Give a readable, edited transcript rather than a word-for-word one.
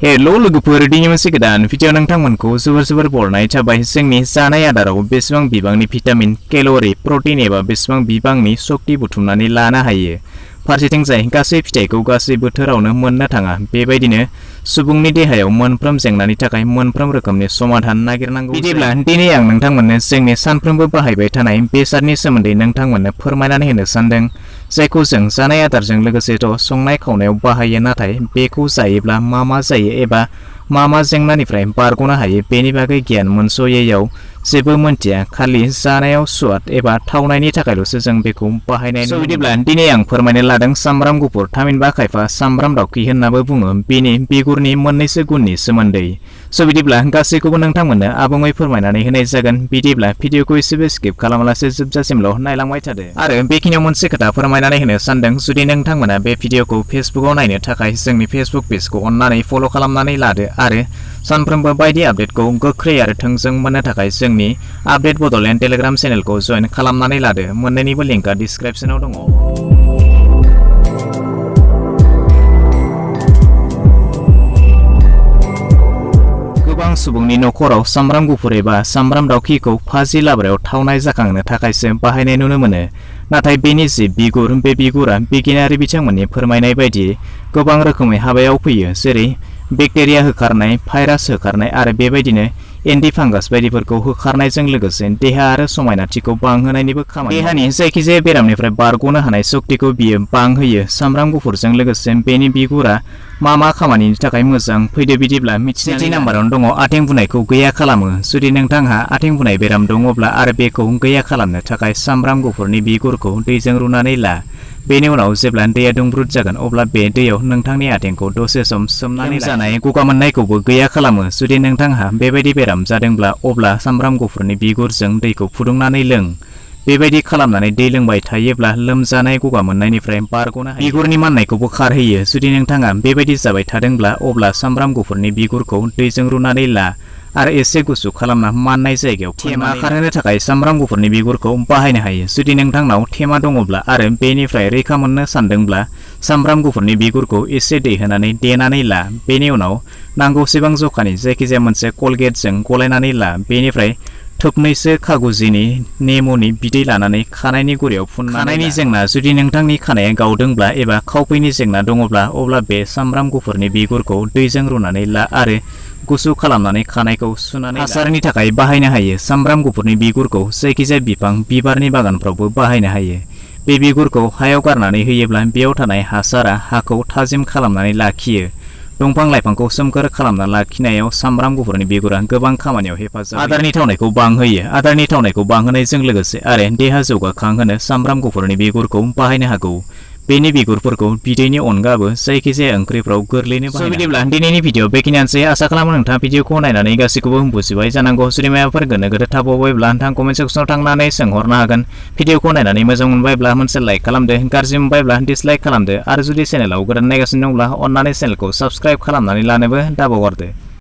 Hello लोगोफोर दिनै मोनसे गोदान भिडिअ नोंथांमोनखौ जोबोर बरायनाय थाबाय जोंनि जानाय आदाराव बेसेबां बिबांनि भिटामिन केल'रि प्रटिन एबा बेसेबां बिबांनि शक्ति बुथुमनानै लानो हायो फारसेथिंजाय गासै फिथाइखौ गासै बोथोरावनो मोननो थाङा बेबायदिनो सुबुंनि देहायाव मोनफ्रोम जेंनानि थाखाय मोनफ्रोम रोखोमनि समाधान नागिरनांगौ बिदिब्ला दिनै आं नोंथांमोननो जोंनि सानफ्रोमबो बाहायबाय थानाय बेसादनि सोमोन्दै नोंथांमोननो फोरमायनानै होनो सानदों जायखौ जों जानाय आदारजों लोगोसेथ' संनाय खावनायाव बाहायो नाथाय बेखौ जायोब्ला मा जायो एबा मा जेंनानिफ्राय बारग'नो हायो बेनि बागै गियान मोनस'यैयाव जेबो मोनथिया खालि जानायाव स्वाद एबा थावनायनि थाखायल'सो जों बेखौ बाहायनाय नुयो बिदिब्ला दिनै आं फोरमायनो लादों सामब्राम गुफुर थामहिनबा खायफा सामब्राम दावखि होननाबो बुङो बेनि बिगुरनि मोननैसो गुननि सोमोन्दै बिदिब्ला गासैखौबो नोंथांमोननो आबुङै फोरमायनानै होनाय जागोन बिदिब्ला भिडिअखौ एसेबो स्किप खालामालासे जोबजासिमल' नायलांबाय थादो आरो बेखिनियाव मोनसे खोथा फोरमायनानै होनो सानदों जुदि नोंथांमोना बे भिडिअखौ फेसबुकआव नायनो थाखाय जोंनि फेसबुक पेजखौ अन्नानै फल' खालामनानै लादो आरो सानफ्रोमबो बायदि आपडेटखौ गोख्रै आरो थोंजों मोननो थाखाय जोंनि आपडेट बड'लेण्ड टेलिग्राम चेनेलखौ जइन खालामनानै लादो मोन्नैनिबो लिंकआ डिसक्रिप्शनाव दङ गोबां सुबुंनि नखराव सामब्राम गुफुर एबा सामब्राम दावखिखौ फाजि लाब्रायाव थावनाय जाखांनो थाखायसो बाहायनाय नुनो मोनो नाथाय बेनि जि बिगुर बे बिगुरा बिगियानारि बिथांमोननि फोरमायनाय बायदि गोबां रोखोमै हाबायाव फैयो जेरै बेक्टेरिया होखारनाय भाइरास होखारनाय आरो बेबायदिनो एन्टि फांगास बायदिफोरखौ होखारनायजों लोगोसे देहा आरो समायनाथिखौ बांहोनायनिबो खामानि देहानि जायखिजाया बेरामनिफ्राय बारग'नो हानाय शक्तिखौ बियो बांहोयो सामब्राम गुफुरजों लोगोसे बेनि बिगुरा मा खामानिनि थाखाय मोजां फैदो बिदिब्ला मिथिनाय नाम्बारावनो दङ आथिं बुनायखौ गैया खालामो जुदि नोंथांहा आथिं बुनाय बेराम दङब्ला आरो बेखौ गैया खालामनो थाखाय सामब्राम गुफुरनि बिगुरखौ दैजों रुनानै ला बेनि उनाव जेब्ला दैया दुंब्रुद जागोन अब्ला बे दैयाव नोंथांनि आथिंखौ दसे सम सोमनानै जानाय गगा मोननायखौबो गैया खालामो जुदि नोंथांहा बेबायदि बेराम जादोंब्ला अब्ला सामब्राम गुफुरनि बिगुरजों दैखौ फुदुंनानै लों बेबायदि खालामनानै दै लोंबाय थायोब्ला लोमजानाय गगा मोननायनिफ्राय बारग'नो हायो बिगुरनि माननायखौबो खारहोयो जुदि नोंथाङा बेबायदि जाबाय थादोंब्ला अब्ला सामब्राम गुफुरनि बिगुरखौ दैजों रुनानै ला आरो एसे गुसु खालामना माननाय जायगायाव थेमा खारहोनो थाखाय सामब्राम गुफुरनि बिगुरखौ बाहायनो हायो जुदि नोंथांनाव थेमा दङब्ला आरो बेनिफ्राय रैखा मोननो सानदोंब्ला सामब्राम गुफुरनि बिगुरखौ एसे दै होनानै देनानै ला बेनि उनाव नांगौसेबां जखानि जायखिजाया मोनसे कलगेटजों गलायनानै ला बेनिफ्राय थोबनैसो खागुजिनि नेमुनि बिदै लानानै खानायनि गुरियाव फुननानै खानायनि जेंना जुदि नोंथांनि खानाया गावदोंब्ला एबा खावफैनि जेंना दङब्ला अब्ला बे सामब्राम गुफुरनि बिगुरखौ दैजों रुनानै ला आरो गुसु खालामनानै खानायखौ सुनानै हासारनि थाखाय बाहायनो हायो सामब्राम गुफुरनि बिगुरखौ जायखिजाया बिफां बिबारनि बागानफ्रावबो बाहायनो हायो बे बिगुरखौ हायाव गारनानै होयोब्ला बेयाव थानाय हासारा हाखौ थाजिम खालामनानै लाखियो दंफां लाइफांखौ सोमखोर खालामना लाखिनायाव सामब्राम गुफुरनि बिगुरा गोबां खामानियाव हेफाजाब आदारनि थावनायखौ बांहोयो आदारनि थावनायखौ बांहोनायजों लोगोसे आरो देहा जौगाखांहोनो सामब्राम गुफुरनि बिगुरखौ बाहायनो हागौ बेनि बिगुरफोरखौ बिदैनि अनगाबो जायखिजाया ओंख्रिफ्राव गोरलैनो बाहायनो बिदिब्ला दिनैनि भिडिअ बेखिनियानोसै आसा खालामो नोंथाङा भिडिअखौ नायनानै गासैखौबो बुजिबाय जानांगौ जुदि माबाफोर गोनो गोथो थाबावबायब्ला नोंथां कमेन्ट सेक्सनाव थांनानै सोंहरनो हागोन भिडिअखौ नायनानै मोजां मोनबायब्ला मोनसे लाइक खालामदो गाज्रि मोनबायब्ला डिसलाइक खालामदो आरो जुदि चेनेलाव गोदान नायगासिनो दंब्ला अन्नानै चेनेलखौ साबस्क्राइब खालामनानै लानोबो दाबावगारदो